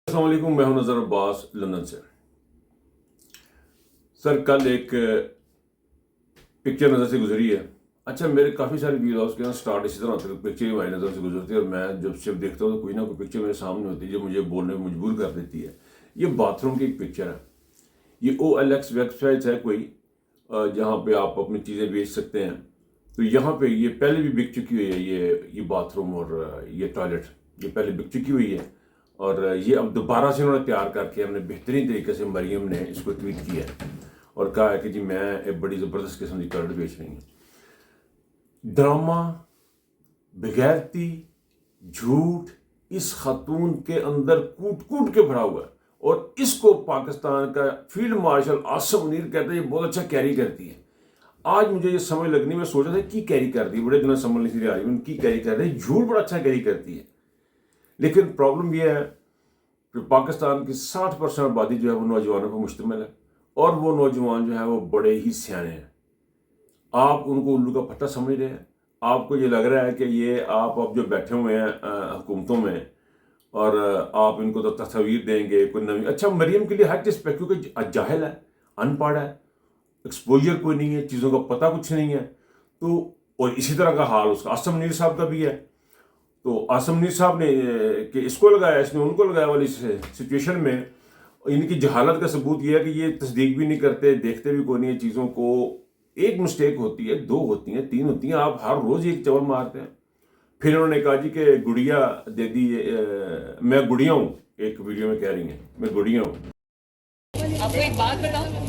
السلام علیکم، میں ہوں نظر عباس لندن سے۔ سر کل ایک پکچر نظر سے گزری ہے۔ اچھا، میرے کافی سارے ویڈیوز کے اسٹارٹ اسی طرح ہوتے ہیں، پکچر ہی ہماری نظر سے گزرتی ہے اور میں جب دیکھتا ہوں تو کوئی نہ کوئی پکچر میرے سامنے ہوتی ہے جو مجھے بولنے میں مجبور کر دیتی ہے۔ یہ باتھ روم کی ایک پکچر ہے۔ یہ OLX ویب سائٹ ہے کوئی، جہاں پہ آپ اپنی چیزیں بیچ سکتے ہیں۔ تو یہاں پہ یہ پہلے بھی بک چکی ہوئی ہے، یہ باتھ روم اور یہ ٹوائلٹ یہ پہلے بک چکی ہوئی ہے، اور یہ اب دوبارہ سے انہوں نے تیار کر کے ہم نے بہترین طریقے سے مریم نے اس کو ٹویٹ کیا ہے اور کہا ہے کہ جی میں ایک بڑی زبردست قسم کی ٹوائلٹ بیچ رہی ہوں۔ ڈرامہ، بغیرتی، جھوٹ اس خاتون کے اندر کوٹ کوٹ کے بھرا ہوا ہے، اور اس کو پاکستان کا فیلڈ مارشل عاصم منیر کہتے ہیں یہ بہت اچھا کیری کرتی ہے۔ آج مجھے یہ سمجھ لگنی، میں سوچا تھا کی کیری کرتی ہے، بڑے دنوں سمجھ نہیں آ رہی ان کی کیری کر رہی ہے، جھوٹ بڑا اچھا کیری کرتی ہے۔ لیکن پرابلم یہ ہے کہ پاکستان کی 60% آبادی جو ہے وہ نوجوانوں پر مشتمل ہے، اور وہ نوجوان جو ہے وہ بڑے ہی سیانے ہیں۔ آپ ان کو الو کا پھٹا سمجھ رہے ہیں، آپ کو یہ لگ رہا ہے کہ یہ آپ اب جو بیٹھے ہوئے ہیں حکومتوں میں اور آپ ان کو تو تصاویر دیں گے کوئی نئی۔ اچھا، مریم کے لیے ہر چیز پہ، کیونکہ جاہل ہے، ان پڑھ ہے، ایکسپوجر کوئی نہیں ہے، چیزوں کا پتہ کچھ نہیں ہے، تو اور اسی طرح کا حال اس کا عاصم منیر صاحب کا بھی ہے۔ تو عاصم منیر صاحب نے کہ اس کو لگایا، اس نے ان کو لگایا والی سچویشن میں ان کی جہالت کا ثبوت یہ ہے کہ یہ تصدیق بھی نہیں کرتے، دیکھتے بھی کوئی نہیں ہے چیزوں کو۔ ایک مسٹیک ہوتی ہے، 2 ہوتی ہیں، 3 ہوتی ہیں، آپ ہر روز ایک چول مارتے ہیں۔ پھر انہوں نے کہا جی کہ گڑیا دے دی، میں گڑیا ہوں، ایک ویڈیو میں کہہ رہی ہیں میں گڑیا ہوں۔ آپ کو ایک بات بتاؤں،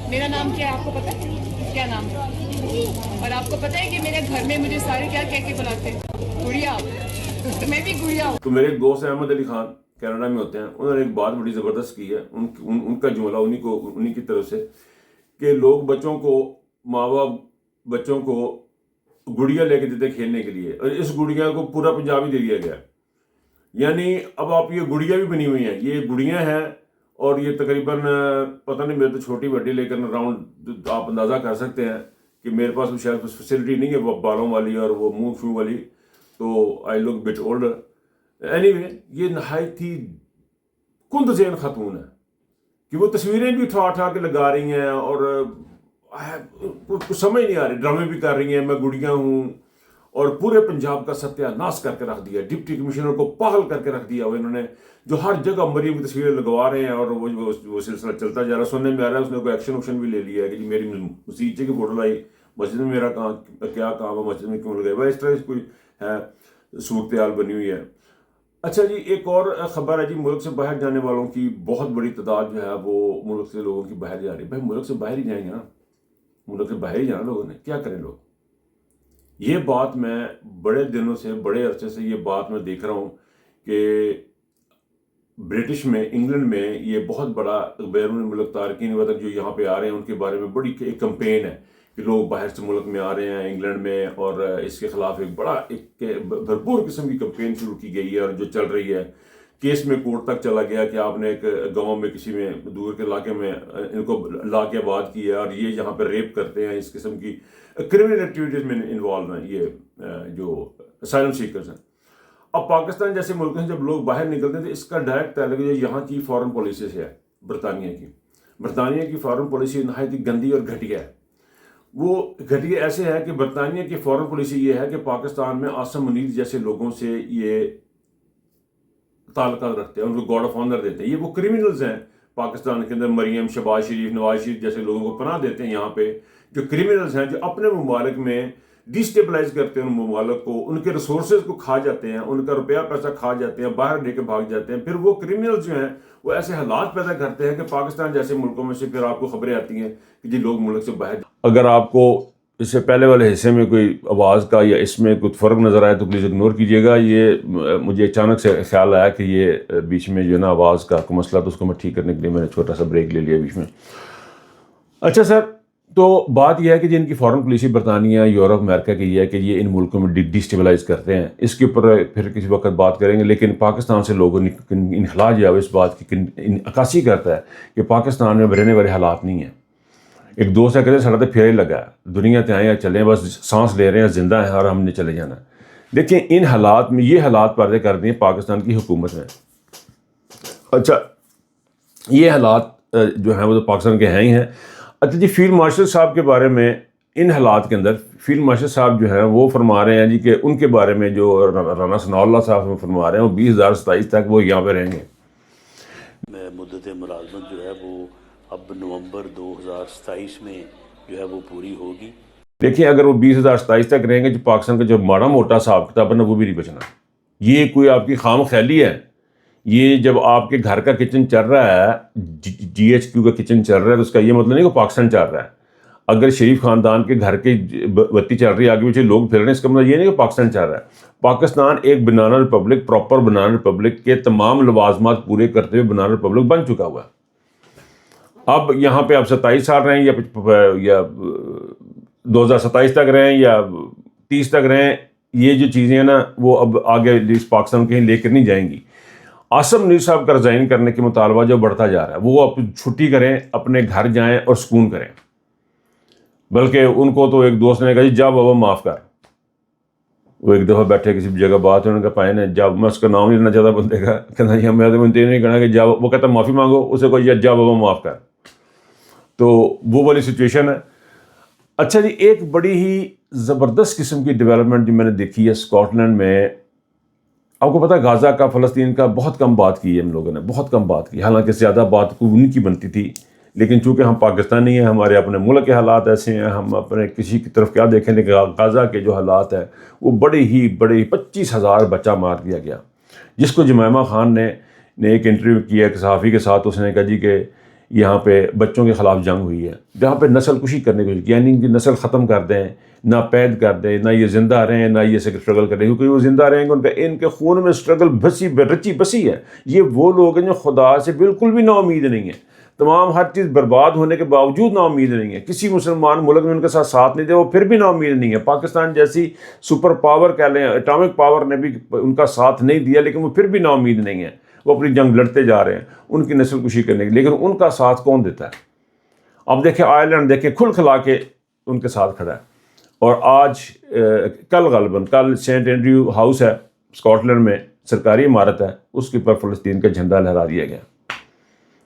میرا نام کیا ہے آپ کو پتا ہے؟ کیا نام ہے؟ اور آپ کو پتا ہے کہ میرے گھر میں مجھے سارے کیا کہہ کے بلاتے ہیں؟ گڑیا۔ تو میں بھی گڑیا ہوں۔ تو میرے ایک دوست احمد علی خان کینیڈا میں ہوتے ہیں، انہوں نے ایک بات بڑی زبردست کی ہے، ان کا جملہ انہی کی طرف سے، کہ لوگ بچوں کو، ماں باپ بچوں کو گڑیا لے کے دیتے کھیلنے کے لیے، اور اس گڑیا کو پورا پنجاب ہی دے دیا گیا۔ یعنی اب آپ یہ گڑیا بھی بنی ہوئی ہیں، یہ گڑیاں ہیں، اور یہ تقریباً پتہ نہیں، میرے تو چھوٹی بڑی لیکن راؤنڈ آپ اندازہ کر سکتے ہیں کہ میرے پاس شاید کچھ فیسلٹی نہیں ہے وہ بالوں والی اور وہ منہ شو والی، تو آئی لک بٹ اولڈر۔ اینی وے، یہ نہایت ہی کند ذہن خاتون ہے کہ وہ تصویریں بھی اٹھا کے لگا رہی ہیں، اور کچھ سمجھ نہیں آ رہی، ڈرامے بھی کر رہی ہیں میں گڑیا ہوں، اور پورے پنجاب کا ستیہ ناش کر کے رکھ دیا، ڈپٹی کمشنر کو پاگل کر کے رکھ دیا انہوں نے، جو ہر جگہ مریم کی تصویریں لگوا رہے ہیں، اور وہ سلسلہ چلتا جا رہا ہے۔ سننے میں آ رہا ہے اس نے کوئی ایکشن بھی لے لیا ہے کہ جی میری مسیجے کی فوٹو لائی، مسجد میں میرا کیا کام ہے، مسجد میں کیوں لگائی، اس طرح کوئی ہے صورتحال بنی ہوئی ہے۔ اچھا جی، ایک اور خبر ہے جی، ملک سے باہر جانے والوں کی بہت بڑی تعداد جو ہے وہ ملک سے لوگوں کی باہر جا رہی ہے۔ بھائی ملک سے باہر ہی جائیں گے نا، ملک سے باہر ہی جانا، لوگوں نے کیا کریں لوگ۔ یہ بات میں بڑے دنوں سے، بڑے عرصے سے یہ بات میں دیکھ رہا ہوں کہ برٹش میں، انگلینڈ میں یہ بہت بڑا بیرون ملک تارکین وطن جو یہاں پہ آ رہے ہیں ان کے بارے میں بڑی ایک کمپین ہے کہ لوگ باہر سے ملک میں آ رہے ہیں انگلینڈ میں، اور اس کے خلاف ایک بڑا ایک بھرپور قسم کی کمپین شروع کی گئی ہے، اور جو چل رہی ہے۔ کیس میں کورٹ تک چلا گیا کہ آپ نے ایک گاؤں میں کسی میں دور کے علاقے میں ان کو لا کے آباد کیا، اور یہ یہاں پہ ریپ کرتے ہیں، اس قسم کی کرمنل ایکٹیویٹیز میں انوالو ہیں یہ جو اسائلم سیکرز ہیں۔ اب پاکستان جیسے ملک ہیں جب لوگ باہر نکلتے ہیں تو اس کا ڈائریکٹ تعلق جو یہاں کی فارن پالیسی سے ہے، برطانیہ کی فارن پالیسی نہایت ہی گندی اور گھٹیا ہے۔ وہ گھٹیا ایسے ہے کہ برطانیہ کی فارن پالیسی یہ ہے کہ پاکستان میں عاصم منیر جیسے لوگوں سے یہ تعلقات رکھتے ہیں، ان کو گارڈ آف آنر دیتے ہیں۔ یہ وہ کرمنلز ہیں پاکستان کے اندر، مریم، شہباز شریف، نواز شریف جیسے لوگوں کو پناہ دیتے ہیں یہاں پہ، جو کرمنلز ہیں، جو اپنے ممالک میں ڈیسٹیبلائز کرتے ہیں ان ممالک کو، ان کے ریسورسز کو کھا جاتے ہیں، ان کا روپیہ پیسہ کھا جاتے ہیں، باہر لے کے بھاگ جاتے ہیں۔ پھر وہ کرمنلز جو ہیں وہ ایسے حالات پیدا کرتے ہیں کہ پاکستان جیسے ملکوں میں سے پھر آپ کو خبریں آتی ہیں کہ جی لوگ ملک سے باہر۔ اگر آپ کو اس سے پہلے والے حصے میں کوئی آواز کا یا اس میں کوئی فرق نظر آئے تو پلیز اگنور کیجیے گا۔ یہ مجھے اچانک سے خیال آیا کہ یہ بیچ میں جو ہے نا آواز کا کوئی مسئلہ، تو اس کو میں ٹھیک کرنے کے لیے میں نے چھوٹا سا بریک لے لیا بیچ میں۔ اچھا سر، تو بات یہ ہے کہ جن کی فارن پالیسی برطانیہ، یورپ، امریکہ کی یہ ہے کہ یہ ان ملکوں میں ڈیسٹیبلائز کرتے ہیں، اس کے اوپر پھر کسی وقت بات کریں گے۔ لیکن پاکستان سے لوگوں نے انخلا جو ہے اس بات کی عکاسی کرتا ہے کہ پاکستان میں رہنے والے حالات نہیں ہیں۔ ایک دوست ہے کہتے ہیں سڑا تو پھر ہی لگا ہے، دنیا تے آئے ہیں چلیں، بس سانس لے رہے ہیں، زندہ ہیں اور ہم نے چلے جانا ہے۔ دیکھیں ان حالات میں، یہ حالات پیدا کر دیے پاکستان کی حکومت میں۔ اچھا یہ حالات جو ہیں وہ تو پاکستان کے ہیں ہی ہیں. اچھا جی فیلڈ مارشل صاحب کے بارے میں ان حالات کے اندر فیلڈ مارشل صاحب جو ہیں وہ فرما رہے ہیں جی کہ ان کے بارے میں جو رانا ثناء اللہ صاحب فرما رہے ہیں وہ 2027 تک وہ یہاں پہ رہیں گے. مدت ملازمت جو ہے وہ اب نومبر 2027 میں جو ہے وہ پوری ہوگی. دیکھیں اگر وہ 2027 تک رہیں گے جو پاکستان کا جو ماڑا موٹا حساب کتاب ہے نا وہ بھی نہیں بچنا. یہ کوئی آپ کی خام خیالی ہے. یہ جب آپ کے گھر کا کچن چل رہا ہے GHQ کا کچن چل رہا ہے تو اس کا یہ مطلب نہیں کہ پاکستان چل رہا ہے. اگر شریف خاندان کے گھر کی بتی چل رہی ہے آگے پیچھے لوگ پھر رہے ہیں اس کا مطلب یہ نہیں کہ پاکستان چل رہا ہے. پاکستان ایک banana republic proper banana republic کے تمام لوازمات پورے کرتے ہوئے بنانا ریپبلک بن چکا ہوا ہے. اب یہاں پہ آپ 27 سال رہیں یا 2027 تک رہیں یا 30 تک رہیں یہ جو چیزیں ہیں نا وہ اب آگے اس پاکستان کہیں لے کر نہیں جائیں گی. عاصم منیر صاحب کا ریزائن کرنے کے مطالبہ جو بڑھتا جا رہا ہے وہ اب چھٹی کریں اپنے گھر جائیں اور سکون کریں. بلکہ ان کو تو ایک دوست نے کہا جی جا بابا معاف کر. وہ ایک دفعہ بیٹھے کسی جگہ بات انہوں نے کہا پائے نا جب میں اس کا نام نہیں لینا چاہتا بندے کا کہنا جی میں تو نہیں کہنا کہ جا وہ کہتا معافی مانگو اسے کوئی جا بابا معاف کر. تو وہ والی سچویشن ہے. اچھا جی ایک بڑی ہی زبردست قسم کی ڈیولپمنٹ جو میں نے دیکھی ہے اسکاٹ لینڈ میں. آپ کو پتہ غازہ کا فلسطین کا بہت کم بات کی ہے ہم لوگوں نے بہت کم بات کی. حالانکہ زیادہ بات کو ان کی بنتی تھی لیکن چونکہ ہم پاکستانی ہیں ہمارے اپنے ملک کے حالات ایسے ہیں ہم اپنے کسی کی طرف کیا دیکھیں لیکن غازہ کے جو حالات ہیں وہ بڑے ہی 25,000 بچہ مار دیا گیا. جس کو جمائمہ خان نے ایک انٹرویو کیا ایک صحافی کے ساتھ اس نے کہا جی کہ یہاں پہ بچوں کے خلاف جنگ ہوئی ہے جہاں پہ نسل کشی کرنے کی کوشش یعنی ان کی نسل ختم کر دیں نہ پید کر دیں نہ یہ زندہ رہیں نہ یہ اسٹرگل کریں کیونکہ وہ زندہ رہیں گے ان کے خون میں اسٹرگل رچی بسی ہے. یہ وہ لوگ ہیں جو خدا سے بالکل بھی نا امید نہیں ہیں. تمام ہر چیز برباد ہونے کے باوجود نا امید نہیں ہے. کسی مسلمان ملک میں ان کے ساتھ نہیں دے وہ پھر بھی نا امید نہیں ہے. پاکستان جیسی سپر پاور کہہ لیں اٹامک پاور نے بھی ان کا ساتھ نہیں دیا لیکن وہ پھر بھی نا امید نہیں ہے. وہ اپنی جنگ لڑتے جا رہے ہیں ان کی نسل کشی کرنے کی لیکن ان کا ساتھ کون دیتا ہے. اب دیکھیں آئرلینڈ دیکھیں کھل کھلا کے ان کے ساتھ کھڑا ہے. اور آج کل سینٹ اینڈریو ہاؤس ہے اسکاٹ لینڈ میں سرکاری عمارت ہے اس کے اوپر فلسطین کا جھنڈا لہرا دیا گیا.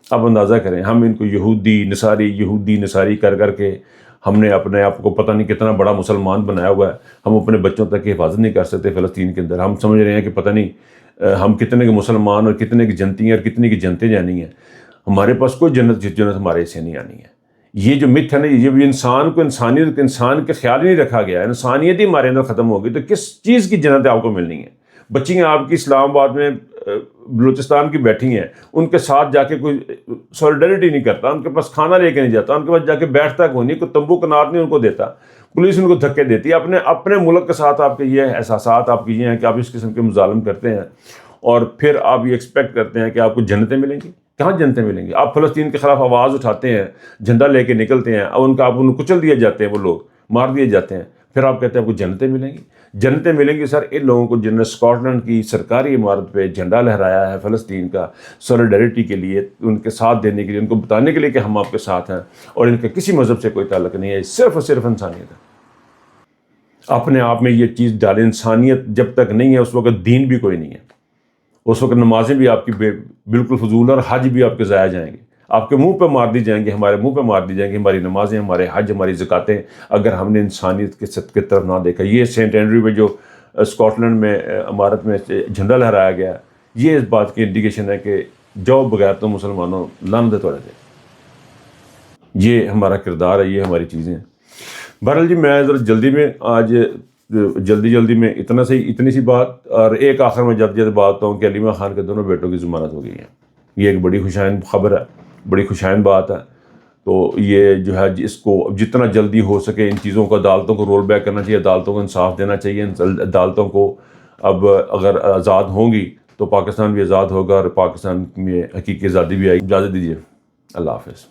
اب اندازہ کریں ہم ان کو یہودی نصاری کر کے ہم نے اپنے آپ کو پتہ نہیں کتنا بڑا مسلمان بنایا ہوا ہے. ہم اپنے بچوں تک کی حفاظت نہیں کر سکتے فلسطین کے اندر. ہم سمجھ رہے ہیں کہ پتہ نہیں ہم کتنے کے مسلمان اور کتنے کی جنتی ہیں اور کتنے کی جنتیں جانی ہیں. ہمارے پاس کوئی جنت ہمارے سے نہیں آنی ہے. یہ جو متھ ہے نا یہ بھی انسان کو انسان کے خیال ہی نہیں رکھا گیا. انسانیت ہی ہمارے اندر ختم ہو گئی تو کس چیز کی جنت آپ کو ملنی ہے. بچیاں آپ کی اسلام آباد میں بلوچستان کی بیٹھی ہیں ان کے ساتھ جا کے کوئی سولیڈرٹی نہیں کرتا. ان کے پاس کھانا لے کے نہیں جاتا. ان کے پاس جا کے بیٹھتا کوئی نہیں. کوئی تمبو کنار نہیں ان کو دیتا. پولیس ان کو دھکے دیتی ہے. اپنے ملک کے ساتھ آپ کے یہ احساسات آپ کے یہ ہیں کہ آپ اس قسم کے مظالم کرتے ہیں اور پھر آپ یہ ایکسپیکٹ کرتے ہیں کہ آپ کو جنتیں ملیں گی. کہاں جنتیں ملیں گی. آپ فلسطین کے خلاف آواز اٹھاتے ہیں جھنڈا لے کے نکلتے ہیں اور آپ ان کو کچل دیے جاتے ہیں وہ لوگ مار دیے جاتے ہیں. پھر آپ کہتے ہیں آپ کو جنتیں ملیں گی. جنتیں ملیں گی سر ان لوگوں کو جن نے اسکاٹ لینڈ کی سرکاری عمارت پہ جھنڈا لہرایا ہے فلسطین کا سولیڈرٹی کے لیے ان کے ساتھ دینے کے لیے ان کو بتانے کے لیے کہ ہم آپ کے ساتھ ہیں اور ان کا کسی مذہب سے کوئی تعلق نہیں ہے. صرف اور صرف انسانیت ہے. اپنے آپ میں یہ چیز ڈالیں. انسانیت جب تک نہیں ہے اس وقت دین بھی کوئی نہیں ہے. اس وقت نمازیں بھی آپ کی بالکل فضول اور حج بھی آپ کے ضائع جائیں گے. آپ کے منہ پہ مار دی جائیں گے ہمارے منہ پہ مار دی جائیں گے ہماری نمازیں ہمارے حج ہماری زکاتیں اگر ہم نے انسانیت کے صدقے کی طرف نہ دیکھا. یہ سینٹ اینڈریو میں جو اسکاٹ لینڈ میں عمارت میں جھنڈا لہرایا گیا یہ اس بات کی انڈیکیشن ہے کہ جو بغیر تو مسلمانوں لعنت توڑے تھے. یہ ہمارا کردار ہے یہ ہماری چیزیں ہیں. بہرحال جی میں ذرا جلدی میں آج جلدی میں اتنی سی بات اور ایک آخر میں جب بات ہوں کہ علیمہ خان کے دونوں بیٹوں کی ضمانت ہو گئی ہے. یہ ایک بڑی خوشائن خبر ہے بڑی خوشائن بات ہے. تو یہ جو ہے اس کو جتنا جلدی ہو سکے ان چیزوں کو عدالتوں کو رول بیک کرنا چاہیے. عدالتوں کو انصاف دینا چاہیے. عدالتوں کو اب اگر آزاد ہوں گی تو پاکستان بھی آزاد ہوگا اور پاکستان میں حقیقی آزادی بھی آئے گی. اجازت دیجیے. اللہ حافظ.